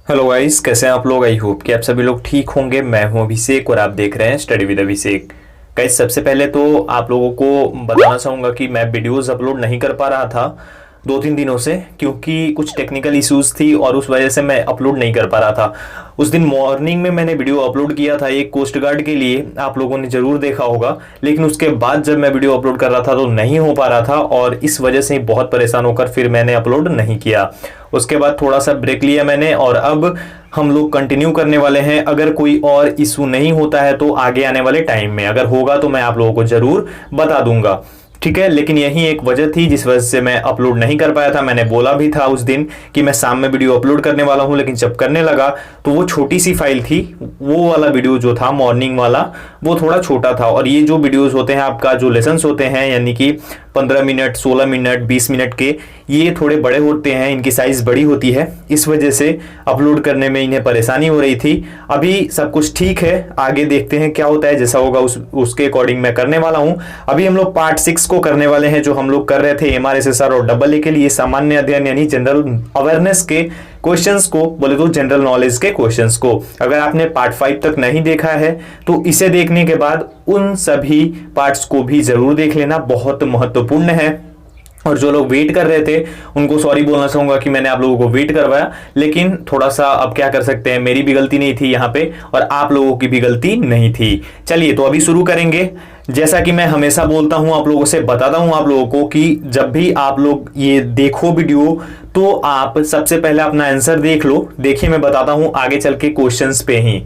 Hello guys, कैसे हैं आप लोग। आई होप कि आप सभी लोग ठीक होंगे। मैं हूं अभिषेक और आप देख रहे हैं स्टडी विद अभिषेक। गाइस, सबसे पहले तो आप लोगों को बताना चाहूँगा कि मैं वीडियोस अपलोड नहीं कर पा रहा था 2-3 दिनों से, क्योंकि कुछ टेक्निकल इश्यूज थी और उस वजह से मैं अपलोड नहीं कर पा रहा था। उस दिन मॉर्निंग में मैंने वीडियो अपलोड किया था एक कोस्ट गार्ड के लिए, आप लोगों ने ज़रूर देखा होगा। लेकिन उसके बाद जब मैं वीडियो अपलोड कर रहा था तो नहीं हो पा रहा था और इस वजह से बहुत परेशान होकर फिर मैंने अपलोड नहीं किया। उसके बाद थोड़ा सा ब्रेक लिया मैंने और अब हम लोग कंटिन्यू करने वाले हैं। अगर कोई और इशू नहीं होता है तो आगे आने वाले टाइम में अगर होगा तो मैं आप लोगों को ज़रूर बता दूंगा, ठीक है। लेकिन यही एक वजह थी जिस वजह से मैं अपलोड नहीं कर पाया था। मैंने बोला भी था उस दिन कि मैं शाम में वीडियो अपलोड करने वाला हूं, लेकिन जब करने लगा तो वो छोटी सी फाइल थी। वो वाला वीडियो जो था मॉर्निंग वाला वो थोड़ा छोटा था, और ये जो वीडियोस होते हैं आपका जो लेसन्स होते हैं यानी कि 15 मिनट 16 मिनट 20 मिनट के, ये थोड़े बड़े होते हैं, इनकी साइज बड़ी होती है। इस वजह से अपलोड करने में इन्हें परेशानी हो रही थी। अभी सब कुछ ठीक है, आगे देखते हैं क्या होता है। जैसा होगा उसके अकॉर्डिंग मैं करने वाला हूं। अभी हम लोग पार्ट 6 को करने वाले हैं, जो हम लोग कर रहे थे MRSSR और AA के लिए सामान्य अध्ययन यानी जनरल अवेयरनेस के क्वेश्चंस को, बोले तो जनरल नॉलेज के क्वेश्चंस को। अगर आपने पार्ट 5 तक नहीं देखा है तो इसे देखने के बाद उन सभी पार्ट्स को भी जरूर देख लेना, बहुत महत्वपूर्ण है। और जो लोग वेट कर रहे थे उनको सॉरी बोलना चाहूंगा कि मैंने आप लोगों को वेट करवाया, लेकिन थोड़ा सा अब क्या कर सकते हैं, मेरी भी गलती नहीं थी यहाँ पे और आप लोगों की भी गलती नहीं थी। चलिए तो अभी शुरू करेंगे। जैसा कि मैं हमेशा बोलता हूं, आप लोगों से बताता हूं आप लोगों को कि जब भी आप लोग ये देखो वीडियो तो आप सबसे पहले अपना आंसर देख लो। देखिए मैं बताता हूं आगे चल के क्वेश्चंस पे ही।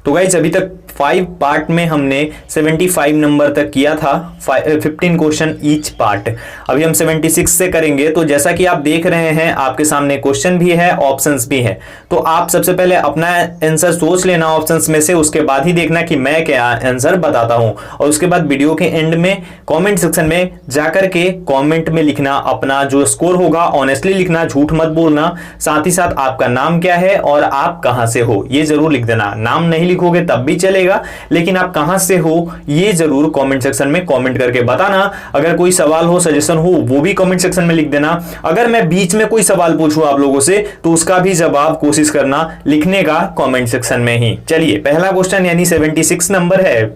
तो गाइस, अभी तक 5 पार्ट में हमने 75 नंबर तक किया था, 15 क्वेश्चन ईच पार्ट। अभी हम 76 से करेंगे। तो जैसा कि आप देख रहे हैं आपके सामने क्वेश्चन भी है, ऑप्शंस भी है। तो आप सबसे पहले अपना आंसर सोच लेना ऑप्शंस में से, उसके बाद ही देखना कि मैं क्या आंसर बताता हूं। और उसके बाद वीडियो के एंड में कॉमेंट सेक्शन में जाकर के कॉमेंट में लिखना अपना जो स्कोर होगा, ऑनेस्टली लिखना, झूठ मत बोलना। साथ ही साथ आपका नाम क्या है और आप कहां से हो ये जरूर लिख देना। नाम नहीं लिखोगे तब भी चलेगा, लेकिन आप कहां से हो ये जरूर कमेंट सेक्शन में कमेंट करके बताना। अगर कोई सवाल हो, सजेशन हो, वो भी कमेंट सेक्शन में लिख देना। अगर मैं बीच में कोई सवाल पूछूं आप लोगों से तो उसका भी जवाब कोशिश करना लिखने का कमेंट सेक्शन में ही। चलिए पहला क्वेश्चन यानी 76 नंबर है,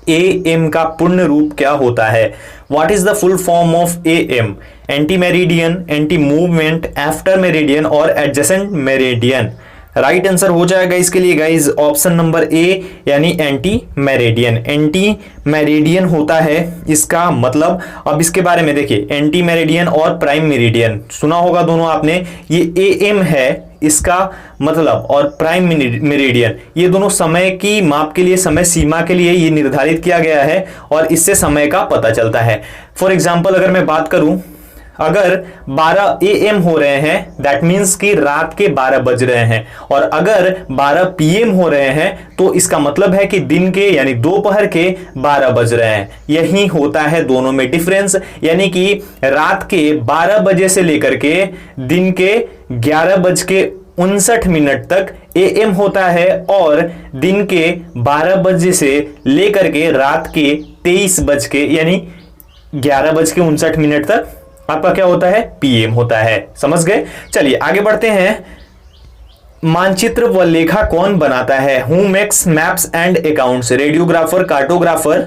AM का पूर्ण रूप क्या होता है। What is the full form of AM? Anti meridian, anti movement, after meridian और एडजेसेंट मेरिडियन। राइट आंसर हो जाएगा इसके लिए गाइज ऑप्शन नंबर ए यानी एंटी मेरिडियन। एंटी मेरिडियन होता है इसका मतलब। अब इसके बारे में देखिए, एंटी मेरिडियन और प्राइम मेरिडियन सुना होगा दोनों आपने। ये AM है इसका मतलब, और प्राइम मेरिडियन, ये दोनों समय की माप के लिए, समय सीमा के लिए ये निर्धारित किया गया है और इससे समय का पता चलता है। फॉर एग्जाम्पल अगर मैं बात करूं, अगर 12 AM हो रहे हैं दैट मीन्स कि रात के 12 बज रहे हैं, और अगर 12 PM हो रहे हैं तो इसका मतलब है कि दिन के यानी दोपहर के 12 बज रहे हैं। यही होता है दोनों में डिफरेंस, यानी कि रात के 12 बजे से लेकर के दिन के 11:59 तक AM होता है, और दिन के 12 बजे से लेकर के रात के 23 बज के यानी 11:59 तक आपका क्या होता है, PM होता है। समझ गए। चलिए आगे बढ़ते हैं। मानचित्र व लेखा कौन बनाता है? Who makes maps and accounts? Radiographer, cartographer,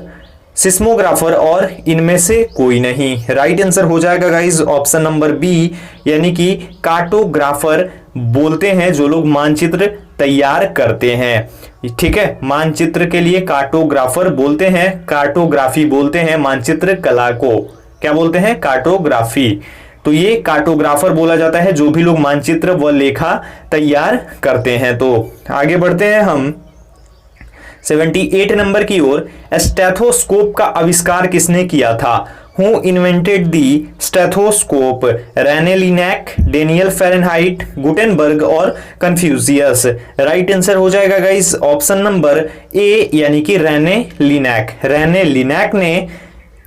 seismographer और इनमें से कोई नहीं। राइट आंसर हो जाएगा गाइस ऑप्शन नंबर बी यानी कि कार्टोग्राफर बोलते हैं जो लोग मानचित्र तैयार करते हैं। ठीक है, मानचित्र के लिए कार्टोग्राफर बोलते हैं, कार्टोग्राफी बोलते हैं मानचित्र कला को। क्या बोलते हैं? कार्टोग्राफी। तो ये कार्टोग्राफर बोला जाता है जो भी लोग मानचित्र व लेखा तैयार करते हैं। तो आगे बढ़ते हैं हम 78 नंबर की ओर। स्टेथोस्कोप का आविष्कार किसने किया था? Who invented the stethoscope? René Laennec, Daniel Fahrenheit, Gutenberg और कन्फ्यूशियस। राइट आंसर हो जाएगा गाइस ऑप्शन नंबर ए यानी कि रेने लिनैक। रेने लिनैक ने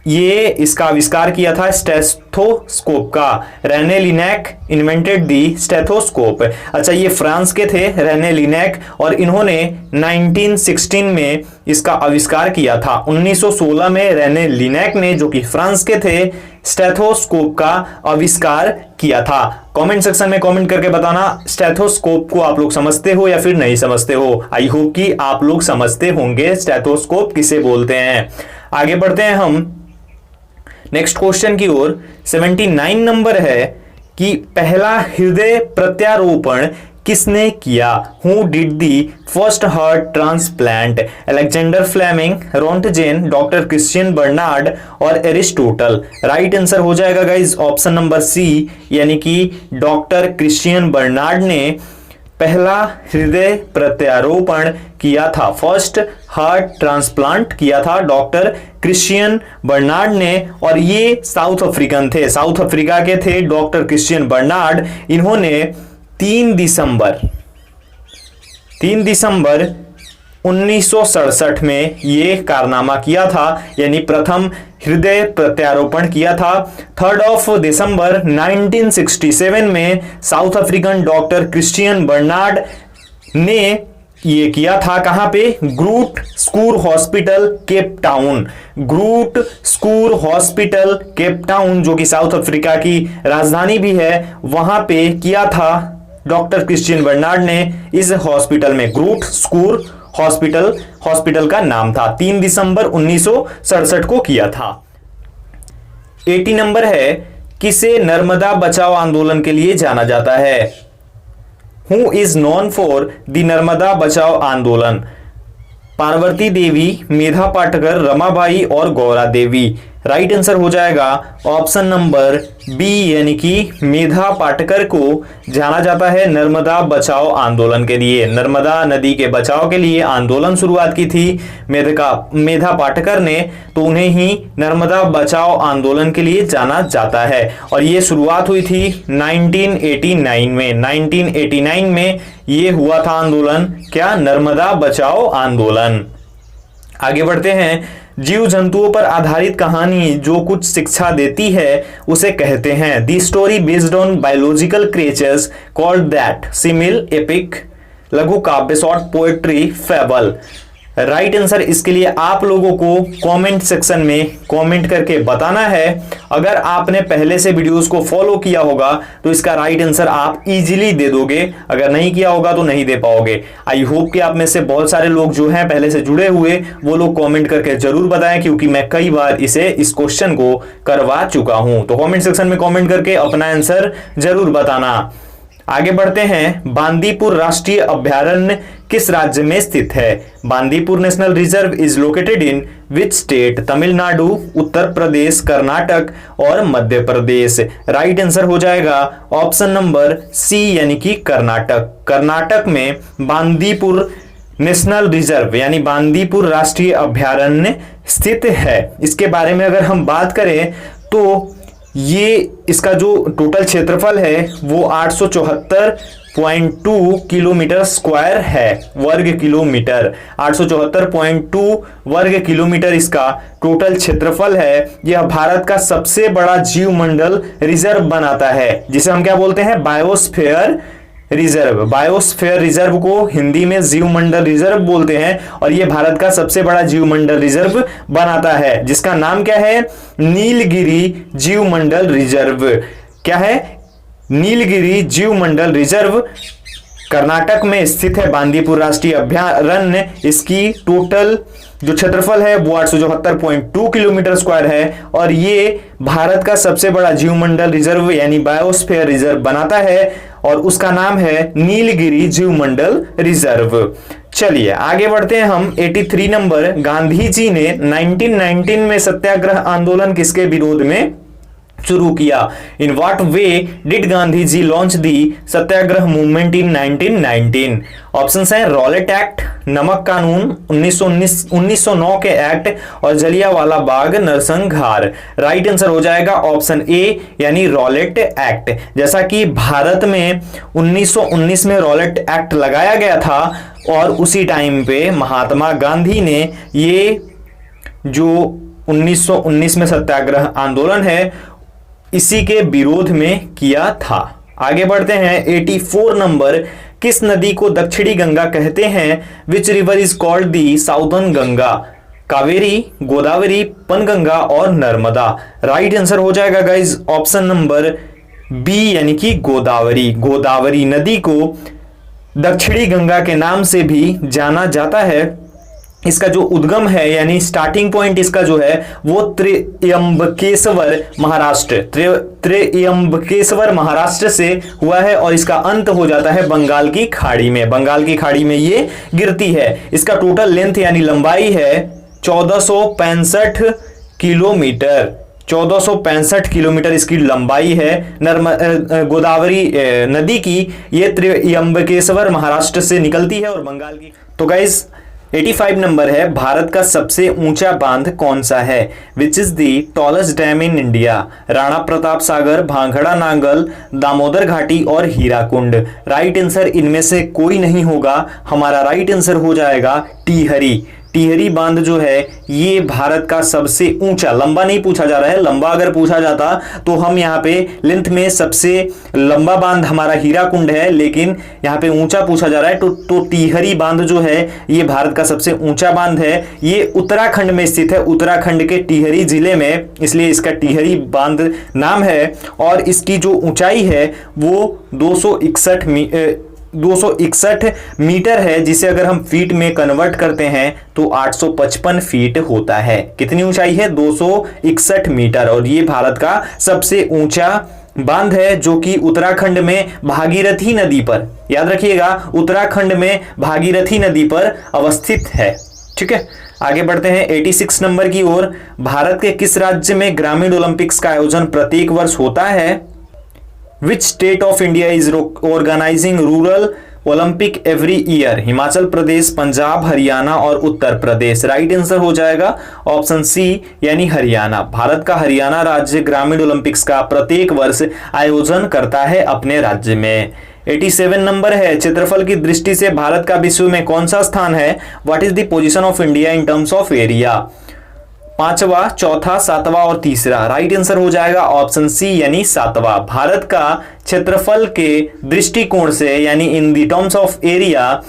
ये इसका आविष्कार किया था स्टेथोस्कोप का। Renee लिनेक invented the stethoscope. अच्छा, ये फ्रांस के थे रेने लिनेक और इन्होंने 1916 में इसका आविष्कार किया था। 1916 में रेने लिनेक ने, जो कि फ्रांस के थे, स्टेथोस्कोप का आविष्कार किया था। कमेंट सेक्शन में कमेंट करके बताना स्टेथोस्कोप को आप लोग समझते हो या फिर नहीं समझते हो। आई होप कि आप लोग समझते होंगे स्टेथोस्कोप किसे बोलते हैं। आगे बढ़ते हैं हम नेक्स्ट क्वेश्चन की ओर। 79 नंबर है कि पहला हृदय प्रत्यारोपण किसने किया? Who did the first heart transplant? Alexander Fleming, Roentgen, doctor Christiaan Barnard और एरिस्टोटल। राइट आंसर हो जाएगा गाइज ऑप्शन नंबर सी, यानी कि डॉक्टर क्रिश्चियन बर्नार्ड ने पहला हृदय प्रत्यारोपण किया था। फर्स्ट हार्ट ट्रांसप्लांट किया था डॉक्टर क्रिश्चियन बर्नार्ड ने, और ये साउथ अफ्रीकन थे, साउथ अफ्रीका के थे डॉक्टर क्रिश्चियन बर्नार्ड। इन्होंने 3 दिसंबर 1967 में ये कारनामा किया था, यानी प्रथम हृदय प्रत्यारोपण किया था। 3 दिसंबर 1967 में South African doctor Christiaan Barnard ने ये किया था। कहां पे? Groote Schuur hospital Cape Town. Groote Schuur hospital Cape Town, जो कि साउथ अफ्रीका की राजधानी भी है, वहां पे किया था डॉक्टर क्रिश्चियन बर्नार्ड ने इस हॉस्पिटल में। ग्रूट स्कूर हॉस्पिटल का नाम था। 3 दिसंबर 1967 को किया था। 80 नंबर है, किसे नर्मदा बचाओ आंदोलन के लिए जाना जाता है? Who is known for the Narmada बचाओ आंदोलन? पार्वती देवी, मेधा पाटकर, रमाबाई और गौरा देवी। राइट आंसर हो जाएगा ऑप्शन नंबर बी, यानी कि मेधा पाटकर को जाना जाता है नर्मदा बचाओ आंदोलन के लिए। नर्मदा नदी के बचाव के लिए आंदोलन शुरुआत की थी मेधा पाटकर ने, तो उन्हें ही नर्मदा बचाओ आंदोलन के लिए जाना जाता है। और ये शुरुआत हुई थी 1989 में। 1989 में ये हुआ था आंदोलन, क्या? नर्मदा बचाओ आंदोलन। आगे बढ़ते हैं। जीव जंतुओं पर आधारित कहानी जो कुछ शिक्षा देती है उसे कहते हैं। The story based on biological creatures called that. Simile, epic, लघु काव्य, short poetry, fable. Right answer इसके लिए आप लोगों को कमेंट सेक्शन में कमेंट करके बताना है। अगर आपने पहले से वीडियोस को फॉलो किया होगा तो इसका राइट आंसर आप इजीली दे दोगे, अगर नहीं किया होगा तो नहीं दे पाओगे। आई होप कि आप में से बहुत सारे लोग जो हैं पहले से जुड़े हुए, वो लोग कमेंट करके जरूर बताएं, क्योंकि मैं कई बार इस क्वेश्चन को करवा चुका हूं। तो कमेंट सेक्शन में कमेंट करके अपना आंसर जरूर बताना। आगे बढ़ते हैं। बांदीपुर राष्ट्रीय अभयारण्य किस राज्य में स्थित है? Bandipur national reserve is located in which state? Tamil Nadu, Uttar Pradesh, Karnataka और मध्य प्रदेश। राइट आंसर हो जाएगा ऑप्शन नंबर सी, यानी कि कर्नाटक। कर्नाटक में बांदीपुर नेशनल रिजर्व यानी बांदीपुर राष्ट्रीय अभयारण्य स्थित है। इसके बारे में अगर हम बात करें तो ये इसका जो टोटल क्षेत्रफल है वो 874.2 किलोमीटर स्क्वायर है, वर्ग किलोमीटर। 874.2 वर्ग किलोमीटर इसका टोटल क्षेत्रफल है। यह भारत का सबसे बड़ा जीवमंडल रिजर्व बनाता है, जिसे हम क्या बोलते हैं? Biosphere reserve. बायोस्फीयर रिजर्व को हिंदी में जीवमंडल रिजर्व बोलते हैं, और यह भारत का सबसे बड़ा जीवमंडल रिजर्व बनाता है, जिसका नाम क्या है? नीलगिरी जीवमंडल रिजर्व। क्या है? नीलगिरी जीवमंडल रिजर्व कर्नाटक में स्थित है। बांदीपुर राष्ट्रीय अभयारण्य, इसकी टोटल जो क्षेत्रफल है वो 874.2 किलोमीटर स्क्वायर है, और ये भारत का सबसे बड़ा जीवमंडल रिजर्व यानी बायोस्फीयर रिजर्व बनाता है, और उसका नाम है नीलगिरी जीवमंडल रिजर्व। चलिए आगे बढ़ते हैं हम। 83 नंबर, गांधी जी ने 1919 में सत्याग्रह आंदोलन किसके विरोध में शुरू किया? In what way did Gandhi ji launch the satyagraha movement in 1919? Options हैं रॉलेट एक्ट, नमक कानून, 1909 के एक्ट और जलियांवाला बाग नरसंहार। राइट आंसर हो जाएगा ऑप्शन ए, यानी रॉलेट एक्ट। जैसा कि भारत में 1919 में रॉलेट एक्ट लगाया गया था, और उसी टाइम पे महात्मा गांधी ने ये जो 1919 में सत्याग्रह आंदोलन है, इसी के विरोध में किया था। आगे बढ़ते हैं 84 नंबर, किस नदी को दक्षिणी गंगा कहते हैं? Which river is called the southern Ganga? Kaveri, Godavari, Penganga और नर्मदा। राइट आंसर हो जाएगा गाइज ऑप्शन नंबर बी यानी कि गोदावरी। गोदावरी नदी को दक्षिणी गंगा के नाम से भी जाना जाता है। इसका जो उद्गम है यानी स्टार्टिंग पॉइंट इसका जो है वो त्र्यंबकेश्वर महाराष्ट्र, त्र्यंबकेश्वर महाराष्ट्र से हुआ है और इसका अंत हो जाता है बंगाल की खाड़ी में। बंगाल की खाड़ी में ये गिरती है। इसका टोटल लेंथ यानी लंबाई है 1465 किलोमीटर। 1465 किलोमीटर इसकी लंबाई है गोदावरी नदी की। ये त्र्यंबकेश्वर महाराष्ट्र से निकलती है और बंगाल की। तो गाइस 85 नंबर है, भारत का सबसे ऊंचा बांध कौन सा है? Which is the tallest dam in India? Rana Pratap Sagar, भांखड़ा नांगल, दामोदर घाटी और हीराकुंड। राइट आंसर इनमें से कोई नहीं होगा। हमारा राइट आंसर हो जाएगा टिहरी। टिहरी बांध जो है ये भारत का सबसे ऊंचा, लंबा नहीं पूछा जा रहा है, लंबा अगर पूछा जाता तो हम यहाँ पे लेंथ में सबसे लंबा बांध हमारा हीराकुंड है, लेकिन यहाँ पे ऊंचा पूछा जा रहा है तो टिहरी बांध जो है ये भारत का सबसे ऊंचा बांध है। ये उत्तराखंड में स्थित है, उत्तराखंड के टिहरी जिले में, इसलिए इसका टिहरी बांध नाम है। और इसकी जो ऊंचाई है वो 261 मीटर है, जिसे अगर हम फीट में कन्वर्ट करते हैं तो 855 फीट होता है। कितनी ऊंचाई है? 261 मीटर। और ये भारत का सबसे ऊंचा बांध है जो कि उत्तराखंड में भागीरथी नदी पर, याद रखिएगा, उत्तराखंड में भागीरथी नदी पर अवस्थित है। ठीक है, आगे बढ़ते हैं 86 नंबर की ओर। भारत के किस राज्य में ग्रामीण ओलंपिक्स का आयोजन प्रत्येक वर्ष होता है? Which state of India is organizing rural Olympic every year? Himachal Pradesh, Punjab, Haryana और उत्तर प्रदेश। राइट आंसर हो जाएगा ऑप्शन सी यानी हरियाणा। भारत का हरियाणा राज्य ग्रामीण ओलंपिक्स का प्रत्येक वर्ष आयोजन करता है अपने राज्य में। 87 नंबर है, क्षेत्रफल की दृष्टि से भारत का विश्व में कौन सा स्थान है? What is the position of India in terms of area? पांचवा, चौथा, सातवां और तीसरा। राइट आंसर हो जाएगा ऑप्शन सी यानी सातवां। भारत का क्षेत्रफल के दृष्टिकोण से यानी in the terms of area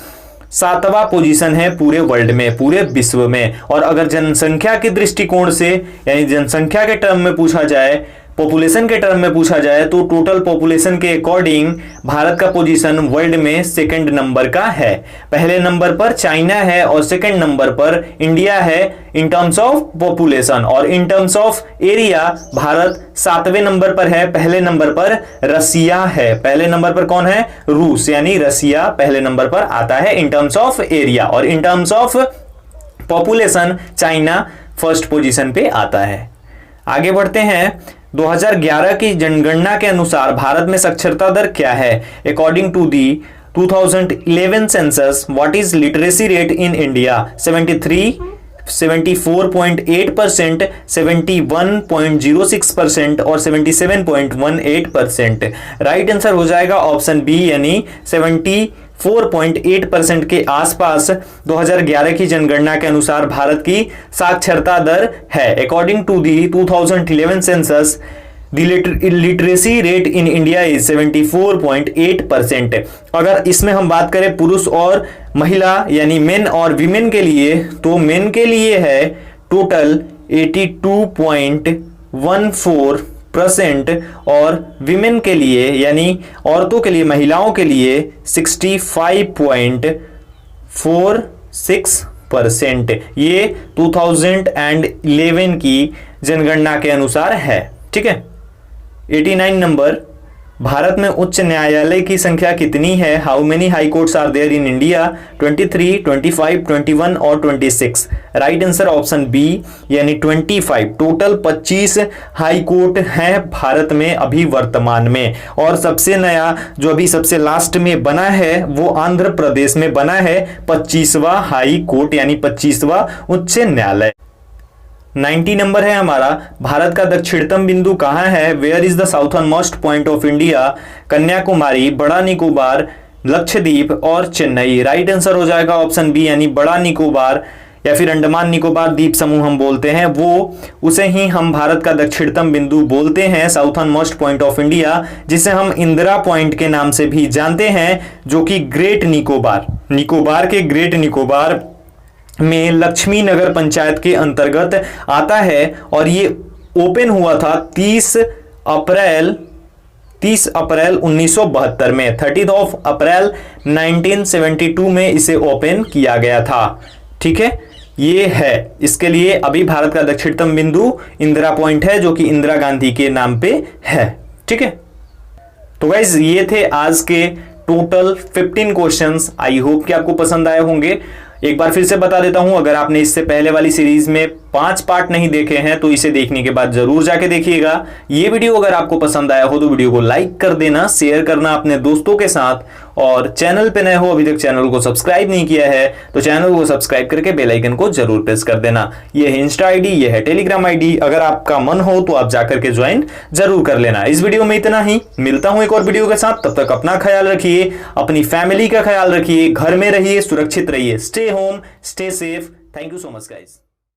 सातवां पोजीशन है पूरे वर्ल्ड में, पूरे विश्व में। और अगर जनसंख्या के दृष्टिकोण से यानी जनसंख्या के टर्म में पूछा जाए, पॉपुलेशन के टर्म में पूछा जाए तो टोटल पॉपुलेशन के अकॉर्डिंग भारत का पोजीशन वर्ल्ड में सेकंड नंबर का है। पहले नंबर पर चाइना है और सेकंड नंबर पर इंडिया है इन टर्म्स ऑफ पॉपुलेशन। और in terms of area Bharat 7वें नंबर पर है, पहले नंबर पर रसिया है। पहले नंबर पर कौन है? रूस, यानी रसिया पहले नंबर पर आता है इन टर्म्स ऑफ एरिया। और in terms of population China first position पे आता है। आगे बढ़ते हैं 2011 की जनगणना के अनुसार भारत में साक्षरता दर क्या है? According to the 2011 census what is literacy rate in India? 73, 74.8%, 71.06% और 77.18%। राइट आंसर हो जाएगा ऑप्शन बी यानी 74.8% के आसपास 2011 की जनगणना के अनुसार भारत की साक्षरता दर है। According to the 2011 census the literacy rate in India is 74.8%। अगर इसमें हम बात करें पुरुष और महिला यानी मेन और वीमेन के लिए, तो मेन के लिए है टोटल 82.14% और विमेन के लिए यानी औरतों के लिए, महिलाओं के लिए 65.46%। ये 2011 की जनगणना के अनुसार है। ठीक है, 89 नंबर, भारत में उच्च न्यायालय की संख्या कितनी है? How many high courts are there in India? 23, 25, 21 और 26। राइट आंसर ऑप्शन बी यानी 25। टोटल 25 हाई कोर्ट हैं भारत में अभी वर्तमान में। और सबसे नया जो अभी सबसे लास्ट में बना है वो आंध्र प्रदेश में बना है 25वां हाई कोर्ट यानी 25वां उच्च न्यायालय। 90 नंबर है हमारा, भारत का दक्षिणतम बिंदु कहाँ है? Where is the southernmost point of India? Kanyakumari, बड़ा निकोबार, लक्षद्वीप और चेन्नई। राइट आंसर हो जाएगा ऑप्शन बी यानी बड़ा निकोबार। या फिर अंडमान निकोबार द्वीप समूह हम बोलते हैं, वो उसे ही हम भारत का दक्षिणतम बिंदु बोलते हैं, southern most point of India, जिसे हम इंदिरा पॉइंट के नाम से भी जानते हैं, जो कि ग्रेट निकोबार, निकोबार के ग्रेट निकोबार में लक्ष्मी नगर पंचायत के अंतर्गत आता है। और ये ओपन हुआ था 30 अप्रैल 1972 में, 30 अप्रैल 1972 में इसे ओपन किया गया था। ठीक है, ये है इसके लिए अभी भारत का दक्षिणतम बिंदु इंदिरा पॉइंट है, जो कि इंदिरा गांधी के नाम पे है। ठीक है, तो गाइस ये थे आज के टोटल 15 क्वेश्चंस। आई होप कि आपको पसंद आए होंगे। एक बार फिर से बता देता हूं, अगर आपने इससे पहले वाली सीरीज में 5 पार्ट नहीं देखे हैं तो इसे देखने के बाद जरूर जाके देखिएगा। ये वीडियो अगर आपको पसंद आया हो तो वीडियो को लाइक कर देना, शेयर करना अपने दोस्तों के साथ, और चैनल पे नए हो, अभी तक चैनल को सब्सक्राइब नहीं किया है तो चैनल को सब्सक्राइब करके बेल आइकन को जरूर प्रेस कर देना। ये है इंस्टा आईडी, ये है टेलीग्राम आईडी, अगर आपका मन हो तो आप जाकर के ज्वाइन जरूर कर लेना। इस वीडियो में इतना ही, मिलता हूं एक और वीडियो के साथ। तब तक अपना ख्याल रखिए, अपनी फैमिली का ख्याल रखिए, घर में रहिए, सुरक्षित रहिए। Stay home, stay safe. Thank you so much guys.